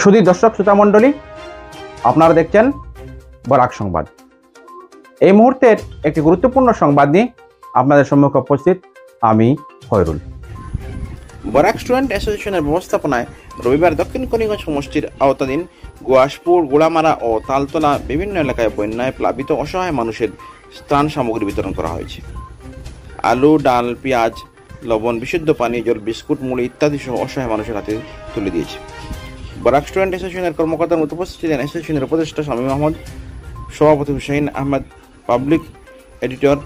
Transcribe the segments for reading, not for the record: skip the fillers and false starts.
সুধী দর্শক শ্রোতা মণ্ডলী, আপনারা দেখছেন বরাক সংবাদ। এই মুহূর্তের একটি গুরুত্বপূর্ণ সংবাদ নিয়ে আপনাদের সম্মুখে উপস্থিত আমি খয়রুল। বরাক স্টুডেন্ট অ্যাসোসিয়েশনের ব্যবস্থাপনায় রবিবার দক্ষিণ করিমগঞ্জ সমষ্টির আওতাধীন গোয়াসপুর, গোড়ামারা ও তালতলা বিভিন্ন এলাকায় বন্যায় প্লাবিত অসহায় মানুষের ত্রাণ সামগ্রী বিতরণ করা হয়েছে। আলু, ডাল, পেঁয়াজ, লবণ, বিশুদ্ধ পানীয় জল, বিস্কুট, মুড়ি ইত্যাদি সহ অসহায় মানুষের হাতে তুলে দিয়েছে। বরাক স্টুডেন্ট অ্যাসোসিয়েশনের কর্মকর্তার মধ্যে উপস্থিত ছিলেন অ্যাসোসিয়েশনের উপদেষ্টা শামীম আহমদ, সভাপতি হুসাইন আহমেদ, পাবলিক এডিটর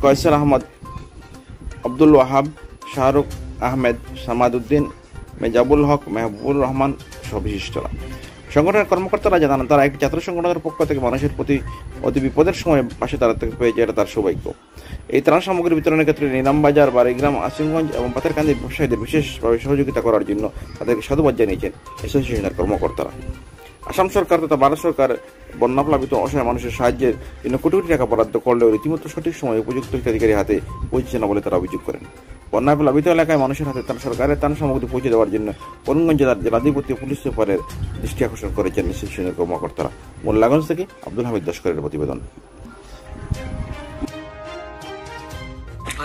কয়সার আহমদ, আব্দুল ওয়াহাব, শাহরুখ আহমেদ, সামাদউদ্দিন, মেজাবুল হক, মেহবুবুর রহমান সহ বিশিষ্টরা। সংগঠনের কর্মকর্তারা জানান, তারা একটি ছাত্র সংগঠনের পক্ষ থেকে মানুষের প্রতি অতি বিপদের সময় পাশে দাঁড়াতে পেয়েছে, এটা তার সৌভাগ্য। এই ত্রাণ সামগ্রী বিতরণের ক্ষেত্রে নিলামবাজার, বাড়িগ্রাম, আসিমগঞ্জ এবং পাথারকান্দির ব্যবসায়ীদের বিশেষভাবে সহযোগিতা করার জন্য তাদেরকে সাধুবাদ জানিয়েছেন অ্যাসোসিয়েশনের কর্মকর্তারা। আসাম সরকার তথা ভারত সরকার বন্যাপ্লাবিত অসহায় মানুষের সাহায্যের জন্য কোটি কোটি টাকা বরাদ্দ করলেও রীতিমতো সঠিক সময়ে উপযুক্ত হিতাধিকারীর হাতে পৌঁছছে না বলে তারা অভিযোগ করেন। বন্যায় প্লাবিত এলাকায় মানুষের হাতে তার সরকারের ত্রাণ সামগ্রী পৌঁছে দেওয়ার জন্য করিমগঞ্জ জেলার জেলাধিপতি পুলিশ সুপারের দৃষ্টি আকর্ষণ করেছেন অ্যাসোসিয়েশনের কর্মকর্তারা। মোল্লাগঞ্জ থেকে আব্দুল হামিদ লস্করের প্রতিবেদন।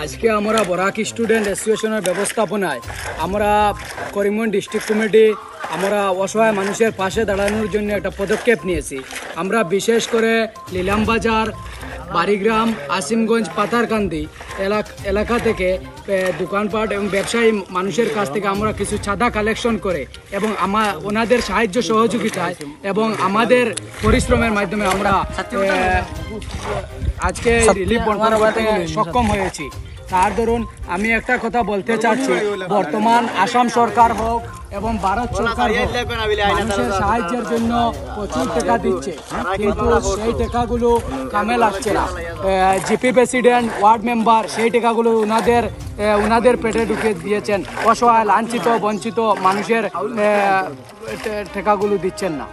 আজকে আমরা বরাক স্টুডেন্ট অ্যাসোসিয়েশনের ব্যবস্থাপনায় আমরা করিমগঞ্জ ডিস্ট্রিক্ট কমিটি আমরা অসহায় মানুষের পাশে দাঁড়ানোর জন্য একটা পদক্ষেপ নিয়েছি। আমরা বিশেষ করে লিলামবাজার, বাড়িগ্রাম, আসিমগঞ্জ, পাথারকান্দি এলাকা থেকে দোকানপাট এবং ব্যবসায়ী মানুষের কাছ থেকে আমরা কিছু চাঁদা কালেকশন করে এবং ওনাদের সাহায্য সহযোগিতায় এবং আমাদের পরিশ্রমের মাধ্যমে আমরা আজকে রিলিফ বন্টন করতে সক্ষম হয়েছি। তার দরুন আমি একটা কথা বলতে চাচ্ছি, বর্তমান আসাম সরকার হোক এবং ভারত সরকার হোক মানুষের সাহায্যের জন্য প্রচুর টাকা দিচ্ছে, কিন্তু সেই টাকাগুলো কামে লাগছে না। জিপি প্রেসিডেন্ট, ওয়ার্ড মেম্বার সেই টাকাগুলো ওনাদের পেটে ঢুকে দিয়েছেন, অসহায় লাঞ্ছিত বঞ্চিত মানুষের টাকাগুলো দিচ্ছেন না।